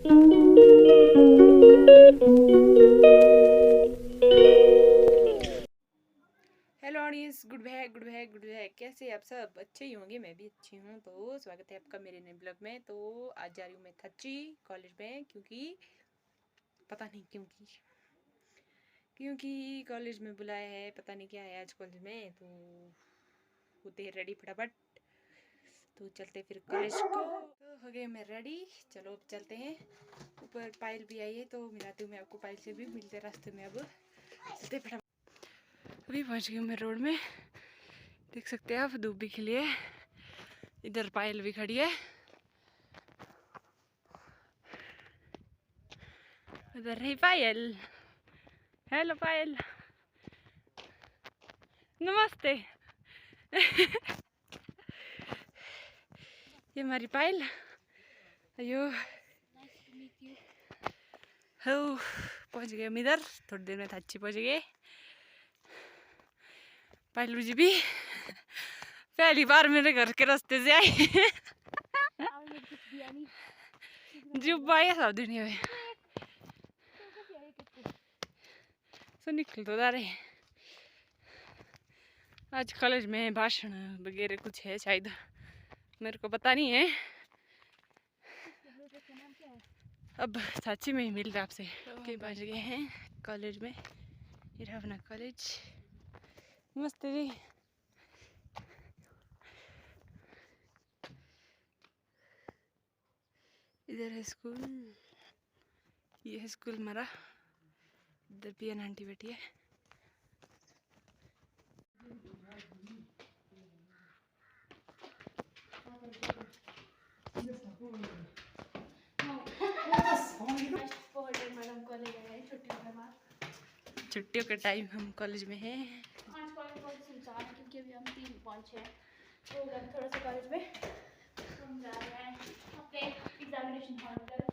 Hello audience, good back. कैसे आप सब? अच्छे ही होंगे, मैं भी अच्छी हूँ। तो स्वागत है आपका मेरे नए ब्लॉग में। तो आज जा रही हूँ मैं थच्ची कॉलेज में, क्योंकि पता नहीं क्योंकि कॉलेज में बुलाया है। पता नहीं क्या है आज कॉलेज में। तो होते हैं रेडी फटाफट, तो चलते फिर कॉलेज को। तो हो गए मैं रेडी, चलो अब चलते हैं। ऊपर पायल भी आई है, तो मिलाती हूँ मैं आपको पायल से भी। मिलते रास्ते में, अब चलते फटाफट। अभी पहुँच गई हूँ मैं रोड में, देख सकते हैं आप, धूप भी खिली है। इधर पायल भी खड़ी है, उधर रही पायल। हेलो पायल, नमस्ते। ये हमारी पायल। अयो हो, पहुंच गए हम इधर। थोड़ी देर में थच्ची पहुंच गए। पायल जी भी पहली बार मेरे घर के रास्ते से आई। जुब्बा है सब दुनिया में, सो निकल तो जा रहे। आज कॉलेज में भाषण वगैरह कुछ है शायद, मेरे को पता नहीं है। अब साची में ही मिल रहा आपसे कि पहुँच गए हैं कॉलेज में। ये रहा अपना कॉलेज। नमस्ते जी। इधर है स्कूल, ये है स्कूल हमारा। इधर भी आंटी बैठी है। छुट्टियों के टाइम हम कॉलेज में हैं। आज कॉलेज बहुत सुनसान है, क्योंकि अभी हम 3-5 हैं, तो थोड़ा सा कॉलेज में हम जा रहे हैं अपने एग्जामिनेशन हॉल की तरफ।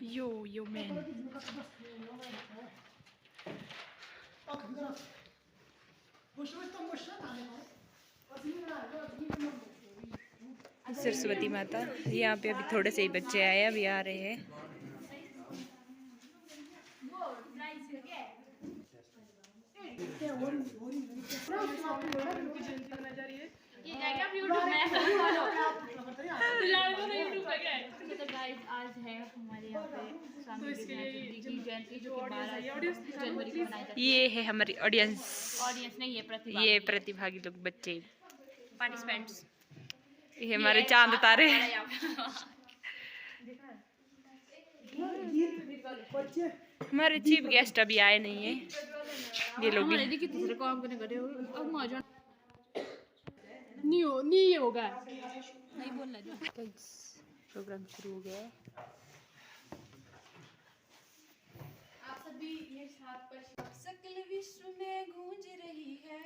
Yo man. सरस्वती माता, यहाँ पे अभी थोड़े से ही बच्चे आए, अभी आ रहे हैं। तो गाइस, आज है हमारे यहाँ पे स्वामी विवेकानंद जी की जयंती, जो कि 12 जनवरी को मनाई जाती है। ये है हमारी ऑडियंस। ऑडियंस नहीं, ये प्रतिभागी लोग, बच्चे, पार्टिसिपेंट्स। ये हमारे चांद तारे। हमारे चीफ गेस्ट अभी आए नहीं है, ये लोग हमारे देखिए दूसरे काम करने गए हो, अब मजा नहीं होगा, नहीं बोलना जो। प्रोग्राम शुरू हो गया है। आप सभी मेरे साथ पर सकल विश्व में गूंज रही है।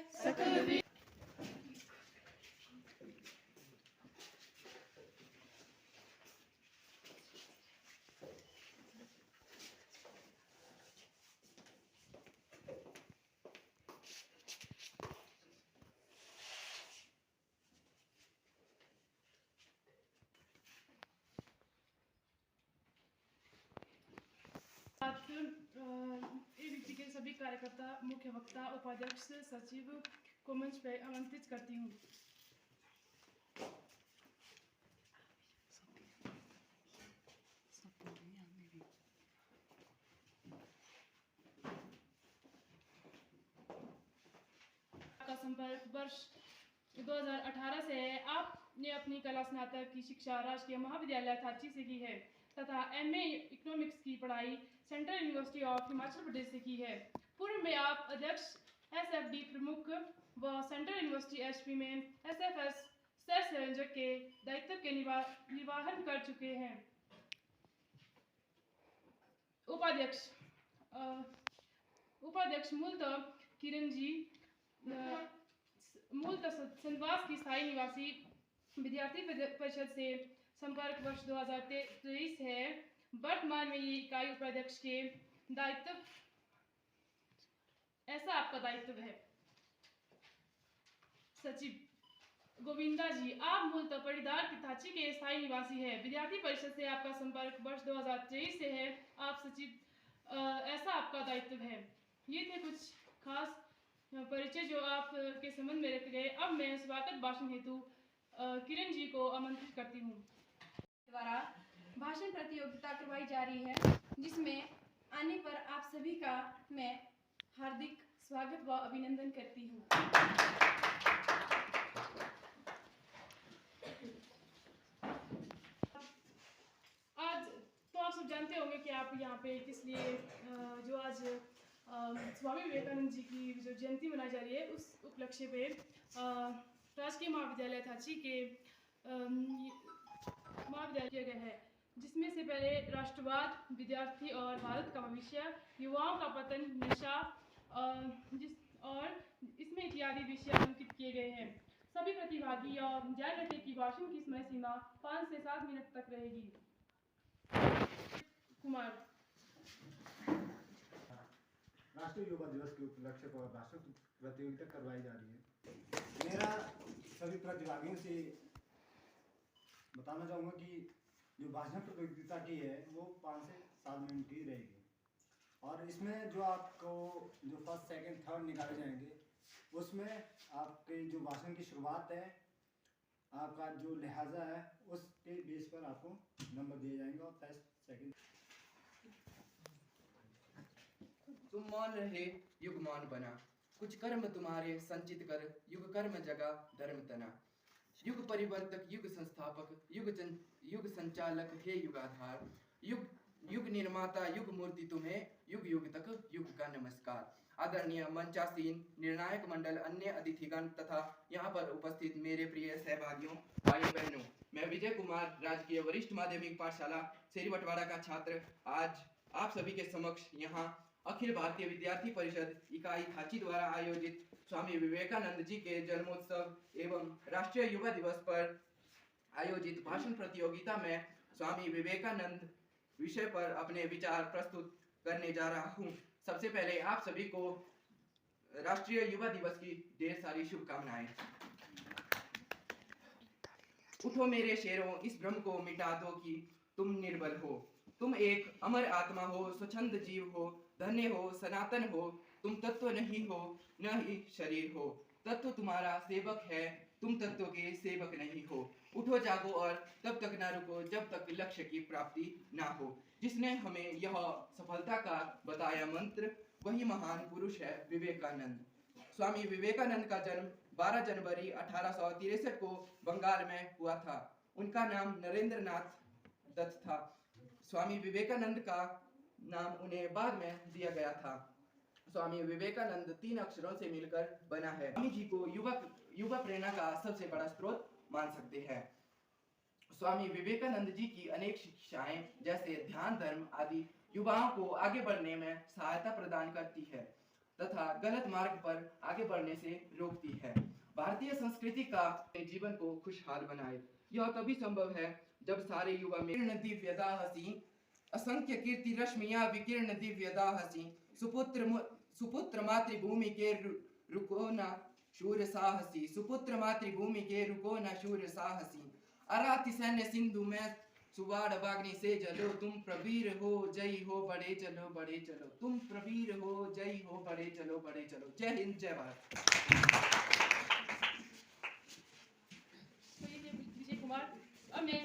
एबीपी के सभी कार्यकर्ता, मुख्य वक्ता, उपाध्यक्ष, सचिव को मंच पर आमंत्रित करती हूँ। का संपर्क वर्ष 2018 से है। आपने अपनी कला स्नातक की शिक्षा राजकीय महाविद्यालय थाची से की है तथा एमए इकोनॉमिक्स की पढ़ाई central university of Himachal Pradesh से की है। पूर्व में आप अध्यक्ष एसएफडी प्रमुख व सेंट्रल यूनिवर्सिटी एचपी में एसएफएस सह संयोजक के दायित्व के निर्वहन कर चुके हैं। उपाध्यक्ष मूलतः किरण जी, मूलतः संतवास की स्थायी निवासी, विद्यार्थी परिषद से संपर्क वर्ष 2023 है। वर्तमान में ये इकाई उपाध्यक्ष के दायित्व, ऐसा आपका दायित्व है। सचिव गोविंदा जी, आप मूलतः पड़ीदार की थाची के स्थायी निवासी हैं। विद्यार्थी परिषद से आपका संपर्क वर्ष 2023 से है। आप सचिव ऐसा आपका दायित्व है। ये थे कुछ खास परिचय जो आप के संबंध में रखे गए। अब मैं स्वागत भाषण हेतु किरण जी को आमंत्रित करती हूँ। द्वारा भाषण प्रतियोगिता करवाई जा रही है, जिसमें आने पर आप सभी का मैं हार्दिक स्वागत व अभिनंदन करती हूँ। आज तो आप सब जानते होंगे कि आप यहाँ पे किस लिए जो आज स्वामी विवेकानंद जी की जो जयंती मनाई जा रही है, उस उपलक्ष्य पे राजकीय महाविद्यालय थाची के महाविद्यालय किया गया है, जिसमें से पहले राष्ट्रवाद, विद्यार्थी और भारत का भविष्य, युवाओं का पतन, नशा और इसमें इत्यादि विषय अंकित किए गए हैं। सभी प्रतिभागी और जान रखें कि भाषण की समय सीमा 5 से 7 मिनट तक रहेगी। कुमार। राष्ट्रीय युवा दिवस के उपलक्ष्य पर भाषण प्रतियोगिता करवाई जा रही है। मेरा सभी प्रतिभागियों से बताना चाहूँगा कि जो भाषण प्रतियोगिता की है वो 5 से 7 मिनट की रहेगी, और इसमें जो आपको जो फर्स्ट, सेकंड, थर्ड निकाले जाएंगे, उसमें आपके जो भाषण की शुरुआत है, आपका जो लहजा है, उसके बेस पर आपको नंबर दिए जाएंगे। और फर्स्ट, सेकंड। तुम मान रहे युग मान बना, कुछ कर्म तुम्हारे संचित कर, युग कर्म जगा धर्म तना। युग परिवर्तक, युग संस्थापक, युग संचालक, हे युगाधार। युग निर्माता, युग मूर्ति तुम्हें, युग युग तक युग का नमस्कार। आदरणीय मंचासीन निर्णायक मंडल, अन्य अतिथिगण तथा यहाँ पर उपस्थित मेरे प्रिय सहभागियों, भाई बहनों, मैं विजय कुमार, राजकीय वरिष्ठ माध्यमिक पाठशाला शेरी बटवाड़ा का छात्र, आज आप सभी के समक्ष यहाँ अखिल भारतीय विद्यार्थी परिषद इकाई थाची द्वारा आयोजित स्वामी विवेकानंद जी के जन्मोत्सव एवं राष्ट्रीय युवा दिवस पर आयोजित भाषण प्रतियोगिता में स्वामी विवेकानंद विषय पर अपने विचार प्रस्तुत करने जा रहा हूँ। सबसे पहले आप सभी को राष्ट्रीय युवा दिवस की ढेर सारी शुभकामनाएं। उठो मेरे शेरों, इस भ्रम को मिटा दो कि तुम निर्बल हो। तुम एक अमर आत्मा हो, स्वच्छंद जीव हो, धन्य हो, सनातन हो। तुम तत्व नहीं हो, न ही शरीर हो। तत्व तुम्हारा सेवक है, तुम तत्व के सेवक नहीं हो। उठो जागो और तब तक ना रुको जब तक लक्ष्य की प्राप्ति ना हो। जिसने हमें यह सफलता का बताया मंत्र, वही महान पुरुष है विवेकानंद। स्वामी विवेकानंद का जन्म 12 जनवरी 1863 को बंगाल में हुआ था। उनका नाम नरेंद्र नाथ दत्त था। स्वामी विवेकानंद का नाम उन्हें बाद में दिया गया था। स्वामी विवेकानंद 3 अक्षरों से मिलकर बना है। स्वामी जी को युवा प्रेरणा का सबसे बड़ा स्रोत मान सकते हैं। स्वामी विवेकानंद जी की अनेक शिक्षाएं जैसे ध्यान, धर्म आदि युवाओं को आगे बढ़ने में सहायता प्रदान करती है तथा गलत मार्ग पर आगे बढ़ने से रोकती है। भारतीय संस्कृति का जीवन को खुशहाल बनाए। यह तभी संभव है जब सारे युवा में दिव्यता हसी, असंख्य कीर्ति रश्मियां विकीर्ण दिव्यता हसी। सुपुत्र मातृभूमि के रुको न शूर साहसी। सुपुत्र मातृभूमि के रुको न शूर साहसी। अराति सैन्य सिंधु में सुवाड़ वाग्नि से जलो। तुम प्रवीर हो, जय हो, बढ़े चलो बढ़े चलो। तुम प्रवीर हो, जय हो, बढ़े चलो बढ़े चलो। जय हिंद, जय भारत। तो ये थे विजय कुमार। अब मैं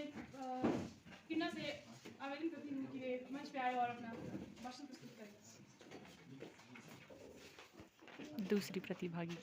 किन्ना से आवेदन करती हूँ कि वे मंच पे आए और अपना भाषण प्रस्तुत करें। दूसरी प्रतिभागी।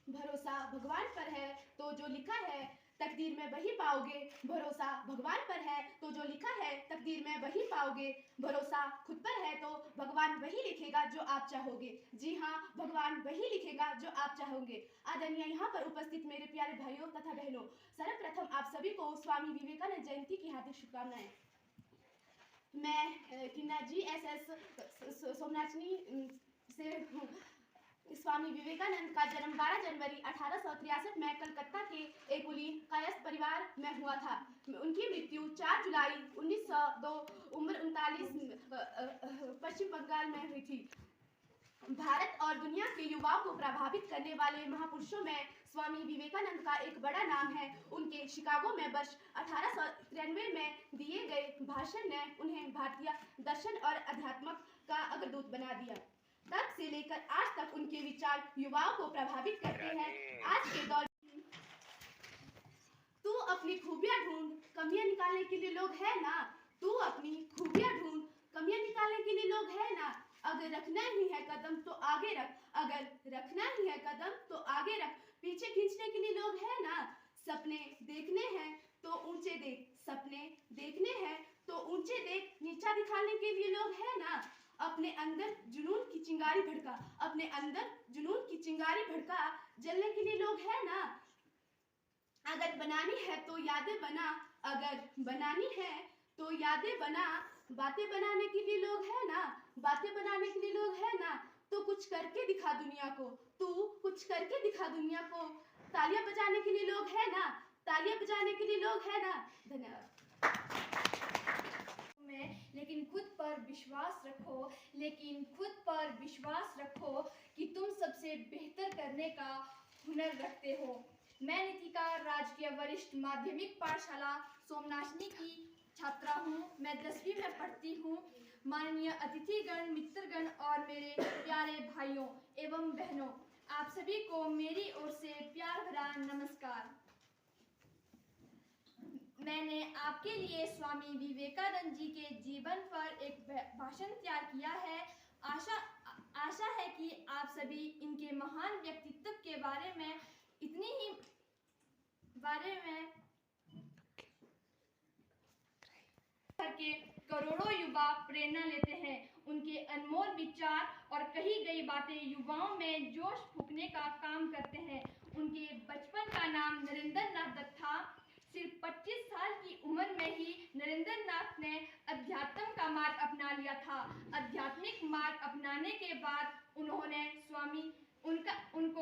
भरोसा भगवान पर है तो जो लिखा है तकदीर में वही पाओगे। भरोसा भगवान पर है तो जो लिखा है तकदीर में वही पाओगे। भरोसा खुद पर है तो भगवान वही लिखेगा जो आप चाहोगे। जी हाँ, भगवान वही लिखेगा जो आप चाहोगे। आदरणीय यहाँ पर उपस्थित मेरे प्यारे भाइयों तथा बहनों, सर्वप्रथम आप सभी को स्वामी विवेकानंद जयंती की हार्दिक शुभकामनाएं। मैं किन्ना GSS सोमनाथनी से स्वामी विवेकानंद का जन्म 12 जनवरी 1863 में कलकत्ता के एक कुलीन कायस्थ परिवार में हुआ था। उनकी मृत्यु 4 जुलाई 1902 उम्र 39 पश्चिम बंगाल में हुई थी। भारत और दुनिया के युवाओं को प्रभावित करने वाले महापुरुषों में स्वामी विवेकानंद का एक बड़ा नाम है। उनके शिकागो में वर्ष 1893 में दिए गए भाषण ने उन्हें भारतीय दर्शन और अध्यात्म का अग्रदूत बना दिया। तब से लेकर आज तक उनके विचार युवाओं को प्रभावित करते हैं। आज के दौर तू अपनी खूबियां ढूंढ, कमियां निकालने के लिए लोग है ना। तू अपनी खूबियां ढूंढ, कमियां निकालने के लिए लोग है ना। अगर रखना ही है कदम तो आगे रख, अगर रखना ही है कदम तो आगे रख। पीछे खींचने के लिए लोग है ना। सपने देखने हैं तो ऊंचे देख, सपने देखने हैं तो ऊंचे देख। नीचा दिखाने के लिए लोग है ना। अपने अंदर जुनून की चिंगारी भड़का, अपने अंदर जुनून की चिंगारी भड़का। जलने के लिए लोग है ना। अगर बनानी है तो यादें बना, अगर बनानी है तो यादें बना। बातें बनाने के लिए लोग है ना, बातें बनाने के लिए लोग है ना। तो कुछ करके दिखा दुनिया को, तू कुछ करके दिखा दुनिया को। तालियां बजाने के लिए लोग है ना, तालियां बजाने के लिए लोग है ना। धन्यवाद। लेकिन खुद पर विश्वास रखो, लेकिन खुद पर विश्वास रखो कि तुम सबसे बेहतर करने का हुनर रखते हो। मैं नितिका राजकीय वरिष्ठ माध्यमिक पाठशाला सोमनाशनी की छात्रा हूँ। मैं 10वीं में पढ़ती हूँ। माननीय अतिथिगण, मित्रगण और मेरे प्यारे भाइयों एवं बहनों, आप सभी को मेरी ओर से प्यार भरा नमस्कार। मैंने आपके लिए स्वामी विवेकानंद जी के जीवन पर एक भाषण तैयार किया है। आशा है कि आप सभी इनके महान व्यक्तित्व के बारे में करके करोड़ों युवा प्रेरणा लेते हैं। उनके अनमोल विचार और कही गई बातें युवाओं में जोश फूंकने का काम करते हैं। उनके बचपन का नाम नरेंद्र नाथ दत्त था। सिर्फ 25 साल की उम्र में ही नरेंद्र नाथ ने अध्यात्म का मार्ग अपना लिया था। आध्यात्मिक मार्ग अपनाने के बाद उनको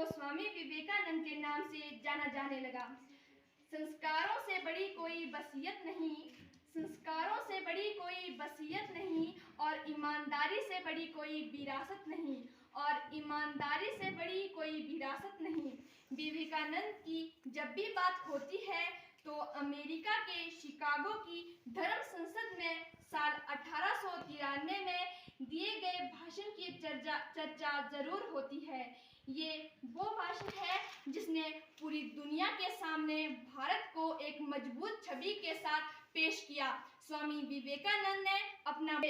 स्वामी विवेकानंद के नाम से जाना जाने लगा। संस्कारों से बड़ी कोई वसीयत नहीं, संस्कारों से बड़ी कोई वसीयत नहीं, और ईमानदारी से बड़ी कोई विरासत नहीं, और ईमानदारी से बड़ी कोई विरासत नहीं। विवेकानंद की जब भी बात होती है तो अमेरिका के शिकागो की धर्म संसद में साल 1893 में दिए गए भाषण की चर्चा जरूर होती है। ये वो भाषण है जिसने पूरी दुनिया के सामने भारत को एक मजबूत छवि के साथ पेश किया। स्वामी विवेकानंद ने अपना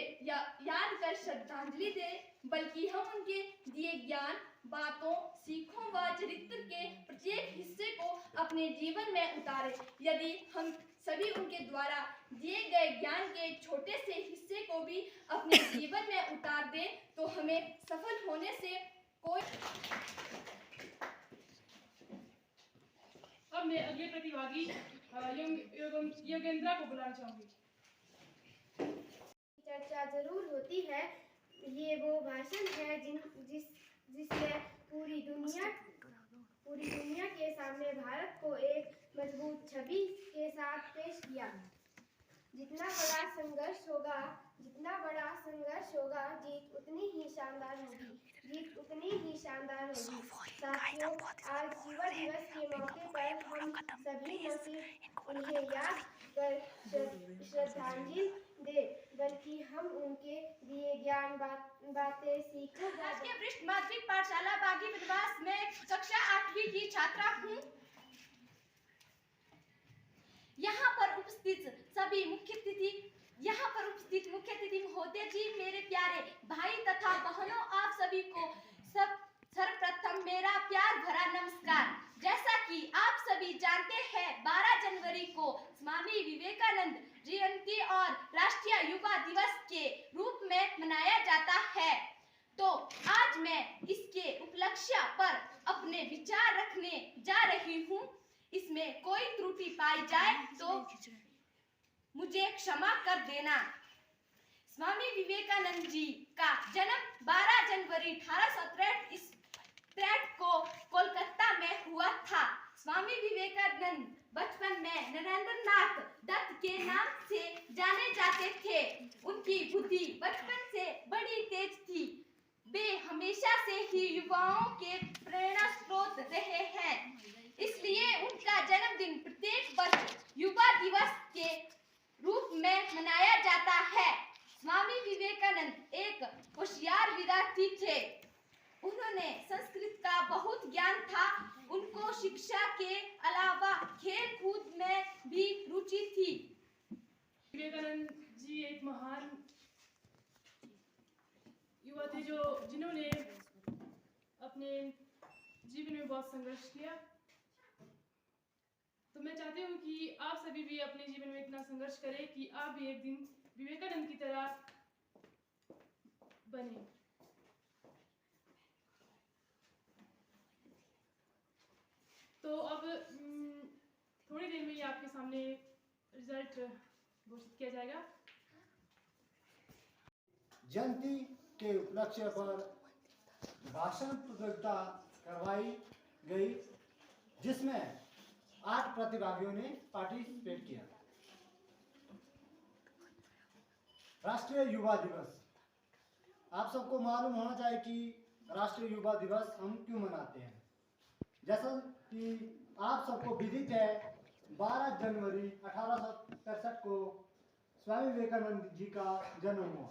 याद कर श्रद्धांजलि दे, बल्कि हम उनके दिए ज्ञान, बातों, सीखों व चरित्र के प्रत्येक हिस्से को अपने जीवन में उतारे। यदि हम सभी उनके द्वारा दिए गए ज्ञान के छोटे से हिस्से को भी अपने जीवन में उतार दें तो हमें सफल होने से कोई। अब मैं अगले प्रतिभागी योगेंद्रा को बुलाना चाहूंगी। चर्चा जरूर होती है। ये वो भाषण है जिसने पूरी दुनिया के सामने भारत को एक मजबूत छवि के साथ पेश किया। जितना बड़ा संघर्ष होगा, जीत उतनी ही शानदार होगी। साथियों, आज युवा दिवस के मौके पर हम सभी न सिर्फ उन्हें याद कर श्रद्धांजलि दे, बल्कि हम उनके दिए ज्ञान, बातें सीखो। राजकीय वरिष्ठ माध्यमिक पाठशाला बागी विद्वास में कक्षा 8वीं की छात्रा हूँ। यहाँ पर उपस्थित मुख्य अतिथि महोदय जी, मेरे प्यारे भाई तथा बहनों, आप सभी को सर्वप्रथम मेरा प्यार भरा नमस्कार। जैसा कि आप सभी जानते हैं, 12 जनवरी को स्वामी विवेकानंद जयंती और राष्ट्रीय युवा दिवस के रूप में मनाया जाता है। तो आज मैं इसके उपलक्ष्य पर अपने विचार रखने जा रही हूँ। इसमें कोई त्रुटि पाई जाए तो मुझे क्षमा कर देना। स्वामी विवेकानंद जी का जन्म 12 जनवरी 1863 को कोलकाता में हुआ था। स्वामी विवेकानंद बचपन में नरेंद्र नाथ दत्त के नाम से जाने जाते थे। उनकी बुद्धि बचपन से बड़ी तेज थी। वे हमेशा से ही युवाओं के प्रेरणा स्रोत रहे हैं। इसलिए उनका जन्मदिन प्रत्येक वर्ष युवा दिवस के रूप में मनाया जाता है। स्वामी विवेकानंद एक होशियार विद्यार्थी थे। उन्होंने संस्कृत का बहुत ज्ञान था। उनको शिक्षा के अलावा खेल कूद में भी रुचि थी। विवेकानंद जी एक महान युवा थे जिन्होंने अपने जीवन में बहुत संघर्ष किया। तो मैं चाहती हूँ कि आप सभी भी अपने जीवन में इतना संघर्ष करें कि आप भी एक दिन विवेकानंद की तरह बने। तो अब थोड़ी देर में ही आपके सामने रिजल्ट घोषित किया जाएगा। जयंती के उपलक्ष्य पर भाषण प्रतियोगिता करवाई गई, जिसमें 8 प्रतिभागियों ने पार्टिसिपेट किया। राष्ट्रीय युवा दिवस, आप सबको मालूम होना चाहिए कि राष्ट्रीय युवा दिवस हम क्यों मनाते हैं। जैसा कि आप सबको विदित है, 12 जनवरी 1863 को स्वामी विवेकानंद जी का जन्म हुआ।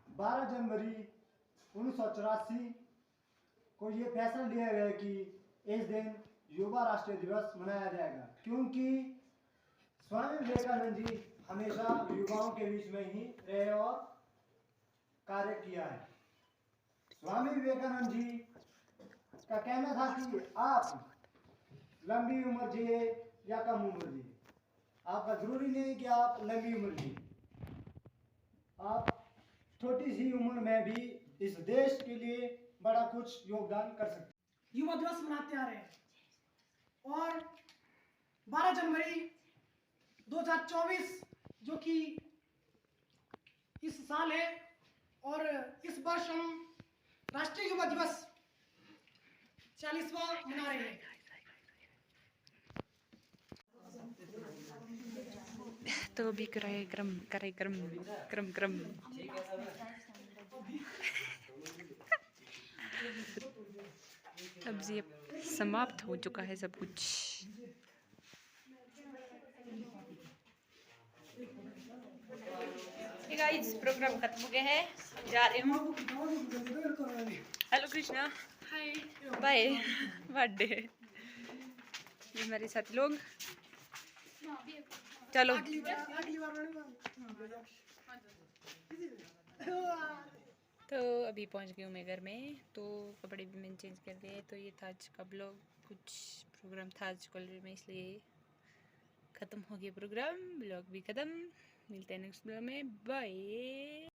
12 जनवरी 1984 को ये फैसला लिया गया कि इस दिन युवा राष्ट्रीय दिवस मनाया जाएगा, क्योंकि स्वामी विवेकानंद जी हमेशा युवाओं के बीच में ही रहे और कार्य किया है। स्वामी विवेकानंद जी का कहना था कि आप लंबी उम्र जिए या कम उम्र जिए, आपका जरूरी नहीं कि आप लंबी उम्र जिए, आप छोटी सी उम्र में भी इस देश के लिए बड़ा कुछ योगदान कर सकते हैं। युवा दिवस मनाते आ रहे हैं और 12 जनवरी 2024 जो कि इस साल है, और इस वर्ष हम राष्ट्रीय युवा दिवस 40वां मना रहे हैं। तो अभी कार्यक्रम अब जी समाप्त हो चुका है सब कुछ। गाइस, प्रोग्राम खत्म हो गया है, जा रहे हूँ। Hello Krishna, hi. Bye, birthday. ये मेरे साथी लोग, चलो। तो अभी पहुंच गई हूँ मैं घर में, तो कपड़े भी मैंने चेंज कर दिए। तो ये था आज का ब्लॉग, कुछ प्रोग्राम था आज कॉलेज में, इसलिए ख़त्म हो गया प्रोग्राम। ब्लॉग भी ख़त्म। मिलते हैं नेक्स्ट ब्लॉग में, बाय।